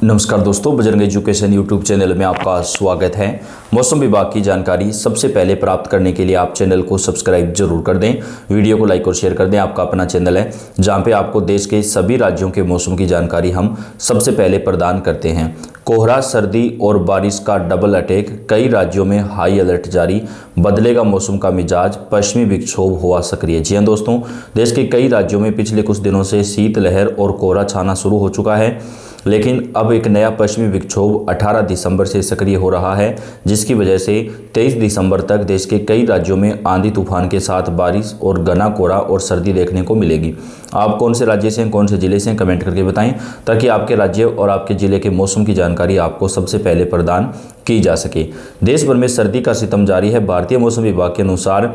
नमस्कार दोस्तों, Bajrang education YouTube channel में आपका स्वागत है। मौसम विभाग की जानकारी सबसे पहले प्राप्त करने के लिए आप चैनल को सब्सक्राइब जरूर कर दें, वीडियो को लाइक और शेयर कर दें। आपका अपना चैनल है जहां पे आपको देश के सभी राज्यों के मौसम की जानकारी हम सबसे पहले प्रदान करते हैं। कोहरा, सर्दी और बारिश का डबल अटैक, कई राज्यों में हाई अलर्ट जारी, बदलेगा मौसम का मिजाज, पश्चिमी विक्षोभ हुआ सक्रिय। जी हाँ दोस्तों, देश के कई राज्यों में पिछले कुछ दिनों से शीतलहर और कोहरा छाना शुरू हो चुका है, लेकिन अब एक नया पश्चिमी विक्षोभ 18 दिसंबर से सक्रिय हो रहा है, जिसकी वजह से 23 दिसंबर तक देश के कई राज्यों में आंधी तूफान के साथ बारिश और घना कोहरा और सर्दी देखने को मिलेगी। आप कौन से राज्य से हैं, कौन से जिले से हैं, कमेंट करके बताएं, ताकि आपके राज्य और आपके जिले के मौसम की जानकारी आपको सबसे पहले प्रदान की जा सके। देश भर में सर्दी का सितम जारी है। भारतीय मौसम विभाग के अनुसार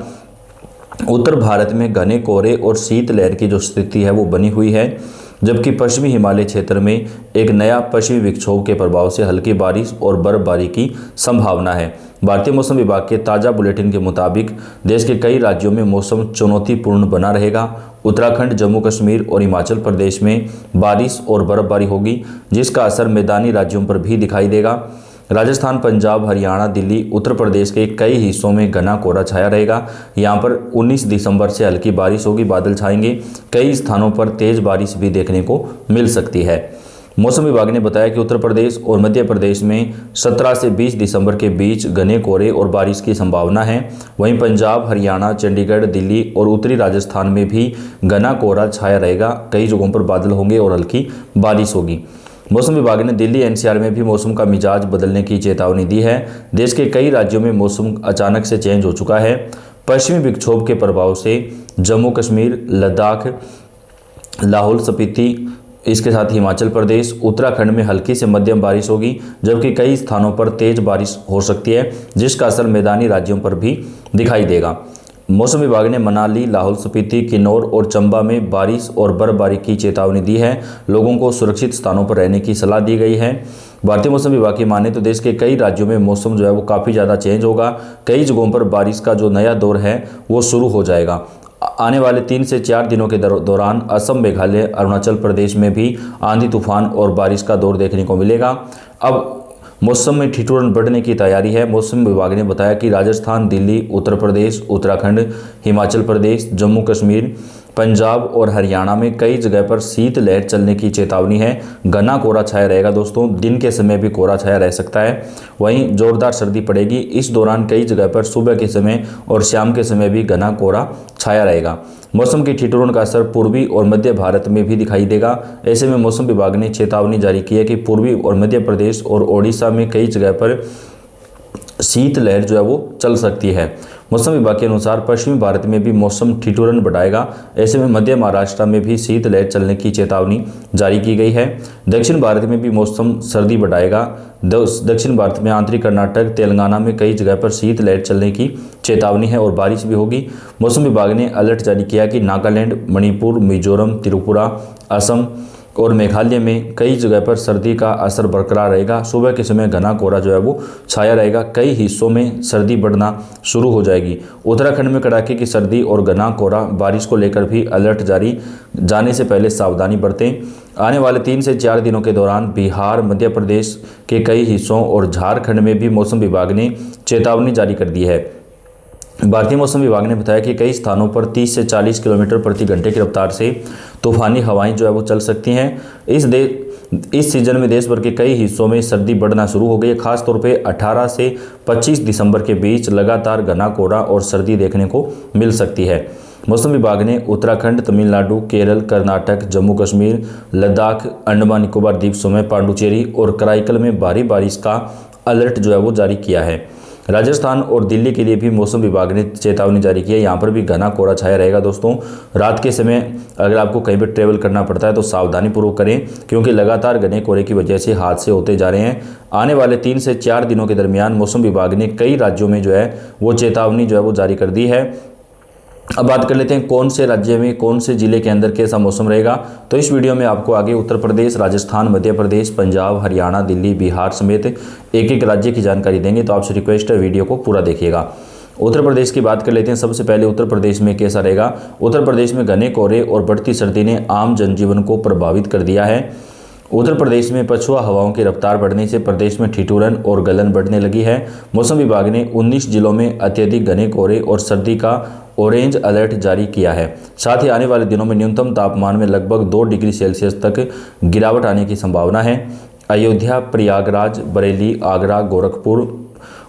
उत्तर भारत में घने कोहरे और शीतलहर की जो स्थिति है वो बनी हुई है, जबकि पश्चिमी हिमालय क्षेत्र में एक नया पश्चिमी विक्षोभ के प्रभाव से हल्की बारिश और बर्फबारी की संभावना है। भारतीय मौसम विभाग के ताज़ा बुलेटिन के मुताबिक देश के कई राज्यों में मौसम चुनौतीपूर्ण बना रहेगा। उत्तराखंड, जम्मू कश्मीर और हिमाचल प्रदेश में बारिश और बर्फबारी होगी, जिसका असर मैदानी राज्यों पर भी दिखाई देगा। राजस्थान, पंजाब, हरियाणा, दिल्ली, उत्तर प्रदेश के कई हिस्सों में घना कोहरा छाया रहेगा। यहाँ पर 19 दिसंबर से हल्की बारिश होगी, बादल छाएंगे, कई स्थानों पर तेज बारिश भी देखने को मिल सकती है। मौसम विभाग ने बताया कि उत्तर प्रदेश और मध्य प्रदेश में 17 से 20 दिसंबर के बीच घने कोहरे और बारिश की संभावना है। वहीं पंजाब, हरियाणा, चंडीगढ़, दिल्ली और उत्तरी राजस्थान में भी घना कोहरा छाया रहेगा, कई जगहों पर बादल होंगे और हल्की बारिश होगी। मौसम विभाग ने दिल्ली एनसीआर में भी मौसम का मिजाज बदलने की चेतावनी दी है। देश के कई राज्यों में मौसम अचानक से चेंज हो चुका है। पश्चिमी विक्षोभ के प्रभाव से जम्मू कश्मीर, लद्दाख, लाहौल स्पीति, इसके साथ हिमाचल प्रदेश, उत्तराखंड में हल्की से मध्यम बारिश होगी, जबकि कई स्थानों पर तेज बारिश हो सकती है, जिसका असर मैदानी राज्यों पर भी दिखाई देगा। मौसम विभाग ने मनाली, लाहौल स्पीति, किन्नौर और चंबा में बारिश और बर्फबारी की चेतावनी दी है। लोगों को सुरक्षित स्थानों पर रहने की सलाह दी गई है। भारतीय मौसम विभाग की माने तो देश के कई राज्यों में मौसम जो है वो काफ़ी ज़्यादा चेंज होगा। कई जगहों पर बारिश का जो नया दौर है वो शुरू हो जाएगा। आने वाले 3 से 4 दिनों के दौरान असम, मेघालय, अरुणाचल प्रदेश में भी आंधी तूफान और बारिश का दौर देखने को मिलेगा। अब मौसम में ठिठुरन बढ़ने की तैयारी है। मौसम विभाग ने बताया कि राजस्थान, दिल्ली, उत्तर प्रदेश, उत्तराखंड, हिमाचल प्रदेश, जम्मू कश्मीर, पंजाब और हरियाणा में कई जगह पर शीतलहर चलने की चेतावनी है। घना कोहरा छाया रहेगा दोस्तों, दिन के समय भी कोहरा छाया रह सकता है। वहीं जोरदार सर्दी पड़ेगी। इस दौरान कई जगह पर सुबह के समय और शाम के समय भी घना कोहरा छाया रहेगा। मौसम की ठिठुरन का असर पूर्वी और मध्य भारत में भी दिखाई देगा। ऐसे में मौसम विभाग ने चेतावनी जारी की है कि पूर्वी और मध्य प्रदेश और ओडिशा में कई जगह पर शीतलहर जो है वो चल सकती है। मौसम विभाग के अनुसार पश्चिमी भारत में भी मौसम ठिठुरन बढ़ाएगा। ऐसे में मध्य महाराष्ट्र में भी शीतलहर चलने की चेतावनी जारी की गई है। दक्षिण भारत में भी मौसम सर्दी बढ़ाएगा। दक्षिण भारत में आंतरिक कर्नाटक, तेलंगाना में कई जगह पर शीतलहर चलने की चेतावनी है और बारिश भी होगी। मौसम विभाग ने अलर्ट जारी किया कि नागालैंड, मणिपुर, मिजोरम, त्रिपुरा, असम और मेघालय में कई जगह पर सर्दी का असर बरकरार रहेगा। सुबह के समय घना कोहरा जो है वो छाया रहेगा। कई हिस्सों में सर्दी बढ़ना शुरू हो जाएगी। उत्तराखंड में कड़ाके की सर्दी और घना कोहरा, बारिश को लेकर भी अलर्ट जारी, जाने से पहले सावधानी बरतें। आने वाले 3 से 4 दिनों के दौरान बिहार, मध्य प्रदेश के कई हिस्सों और झारखंड में भी मौसम विभाग ने चेतावनी जारी कर दी है। भारतीय मौसम विभाग ने बताया कि कई स्थानों पर 30 से 40 किलोमीटर प्रति घंटे की रफ्तार से तूफानी हवाएं जो है वो चल सकती हैं। इस सीजन में देश भर के कई हिस्सों में सर्दी बढ़ना शुरू हो गई है। खासतौर पे 18 से 25 दिसंबर के बीच लगातार घना कोहरा और सर्दी देखने को मिल सकती है। मौसम विभाग ने उत्तराखंड, तमिलनाडु, केरल, कर्नाटक, जम्मू कश्मीर, लद्दाख, अंडमान निकोबार द्वीप समूह, पांडुचेरी और कराईकल में भारी बारिश का अलर्ट जो है वो जारी किया है। राजस्थान और दिल्ली के लिए भी मौसम विभाग ने चेतावनी जारी की है। यहाँ पर भी घना कोहरा छाया रहेगा दोस्तों। रात के समय अगर आपको कहीं पर ट्रेवल करना पड़ता है तो सावधानी पूर्वक करें, क्योंकि लगातार घने कोहरे की वजह से हादसे होते जा रहे हैं। आने वाले 3 से 4 दिनों के दरमियान मौसम विभाग ने कई राज्यों में जो है वो चेतावनी जो है वो जारी कर दी है। अब बात कर लेते हैं कौन से राज्य में, कौन से जिले के अंदर कैसा मौसम रहेगा। तो इस वीडियो में आपको आगे उत्तर प्रदेश, राजस्थान, मध्य प्रदेश, पंजाब, हरियाणा, दिल्ली, बिहार समेत एक एक राज्य की जानकारी देंगे, तो आपसे रिक्वेस्ट है वीडियो को पूरा देखिएगा। उत्तर प्रदेश की बात कर लेते हैं। सबसे पहले उत्तर प्रदेश में कैसा रहेगा। उत्तर प्रदेश में घने कोहरे और बढ़ती सर्दी ने आम जनजीवन को प्रभावित कर दिया है। उत्तर प्रदेश में पछुआ हवाओं की रफ्तार बढ़ने से प्रदेश में ठिठुरन और गलन बढ़ने लगी है। मौसम विभाग ने 19 जिलों में अत्यधिक घने कोहरे और सर्दी का ऑरेंज अलर्ट जारी किया है। साथ ही आने वाले दिनों में न्यूनतम तापमान में लगभग 2 डिग्री सेल्सियस तक गिरावट आने की संभावना है। अयोध्या, प्रयागराज, बरेली, आगरा, गोरखपुर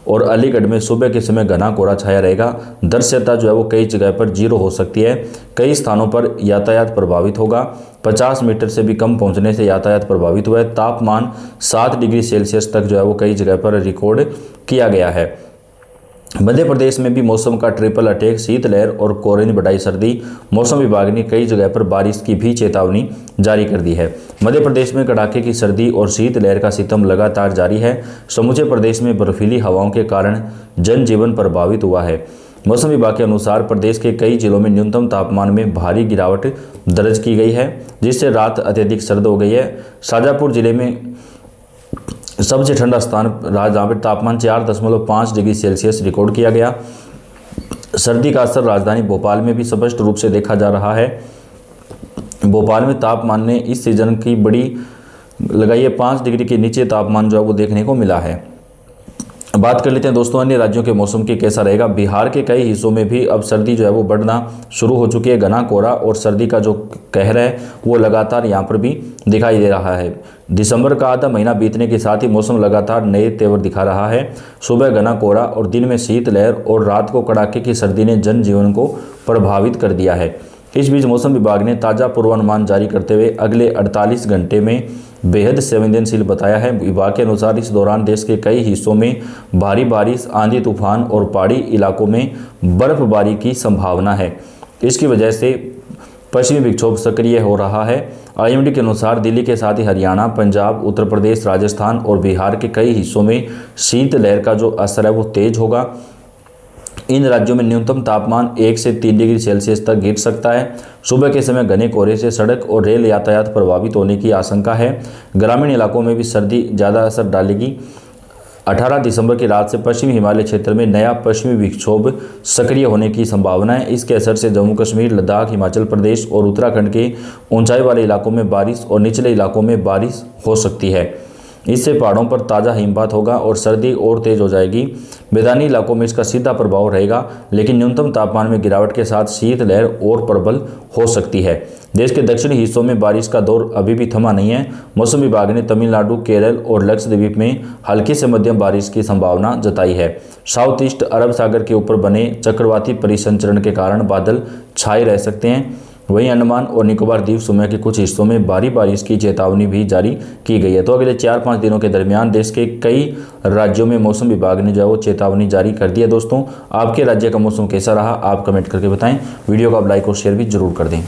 और अलीगढ़ में सुबह के समय घना कोहरा छाया रहेगा। दृश्यता जो है वो कई जगह पर 0 हो सकती है। कई स्थानों पर यातायात प्रभावित होगा। 50 मीटर से भी कम पहुंचने से यातायात प्रभावित हुआ है। तापमान 7 डिग्री सेल्सियस तक जो है वो कई जगह पर रिकॉर्ड किया गया है। मध्य प्रदेश में भी मौसम का ट्रिपल अटैक, शीतलहर और कोहरे बढ़ाई सर्दी। मौसम विभाग ने कई जगह पर बारिश की भी चेतावनी जारी कर दी है। मध्य प्रदेश में कड़ाके की सर्दी और शीतलहर का सितम लगातार जारी है। समूचे प्रदेश में बर्फीली हवाओं के कारण जनजीवन प्रभावित हुआ है। मौसम विभाग के अनुसार प्रदेश के कई जिलों में न्यूनतम तापमान में भारी गिरावट दर्ज की गई है, जिससे रात अत्यधिक सर्द हो गई है। शाजापुर जिले में सबसे ठंडा स्थान रहा, जहाँ पर तापमान 4.5 डिग्री सेल्सियस रिकॉर्ड किया गया। सर्दी का असर राजधानी भोपाल में भी स्पष्ट रूप से देखा जा रहा है। भोपाल में तापमान ने इस सीजन की बड़ी लगाई है, 5 डिग्री के नीचे तापमान जो है वो देखने को मिला है। बात कर लेते हैं दोस्तों अन्य राज्यों के मौसम की कैसा रहेगा। बिहार के कई हिस्सों में भी अब सर्दी जो है वो बढ़ना शुरू हो चुकी है। घना कोहरा और सर्दी का जो कहर है वो लगातार यहाँ पर भी दिखाई दे रहा है। दिसंबर का आधा महीना बीतने के साथ ही मौसम लगातार नए तेवर दिखा रहा है। सुबह घना कोहरा और दिन में शीतलहर और रात को कड़ाके की सर्दी ने जनजीवन को प्रभावित कर दिया है। इस बीच मौसम विभाग ने ताज़ा पूर्वानुमान जारी करते हुए अगले 48 घंटे में बेहद संवेदनशील बताया है। विभाग के अनुसार इस दौरान देश के कई हिस्सों में भारी बारिश, आंधी तूफान और पहाड़ी इलाकों में बर्फबारी की संभावना है। इसकी वजह से पश्चिमी विक्षोभ सक्रिय हो रहा है। आईएमडी के अनुसार दिल्ली के साथ ही हरियाणा, पंजाब, उत्तर प्रदेश, राजस्थान और बिहार के कई हिस्सों में शीतलहर का जो असर है वो तेज होगा। इन राज्यों में न्यूनतम तापमान 1 से 3 डिग्री सेल्सियस तक गिर सकता है। सुबह के समय घने कोहरे से सड़क और रेल यातायात प्रभावित होने की आशंका है। ग्रामीण इलाकों में भी सर्दी ज़्यादा असर डालेगी। 18 दिसंबर की रात से पश्चिमी हिमालय क्षेत्र में नया पश्चिमी विक्षोभ सक्रिय होने की संभावना है। इसके असर से जम्मू कश्मीर, लद्दाख, हिमाचल प्रदेश और उत्तराखंड के ऊंचाई वाले इलाकों में बारिश और निचले इलाकों में बारिश हो सकती है। इससे पहाड़ों पर ताज़ा हिमपात होगा और सर्दी और तेज हो जाएगी। मैदानी इलाकों में इसका सीधा प्रभाव रहेगा, लेकिन न्यूनतम तापमान में गिरावट के साथ शीतलहर और प्रबल हो सकती है। देश के दक्षिणी हिस्सों में बारिश का दौर अभी भी थमा नहीं है। मौसम विभाग ने तमिलनाडु, केरल और लक्षद्वीप में हल्की से मध्यम बारिश की संभावना जताई है। साउथ ईस्ट अरब सागर के ऊपर बने चक्रवाती परिसंचरण के कारण बादल छाए रह सकते हैं। वहीं अंडमान और निकोबार द्वीप समूह के कुछ हिस्सों में भारी बारिश की चेतावनी भी जारी की गई है। तो अगले 4-5 दिनों के दरमियान देश के कई राज्यों में मौसम विभाग ने जो है वो चेतावनी जारी कर दी है। दोस्तों आपके राज्य का मौसम कैसा रहा आप कमेंट करके बताएं। वीडियो को आप लाइक और शेयर भी जरूर कर दें।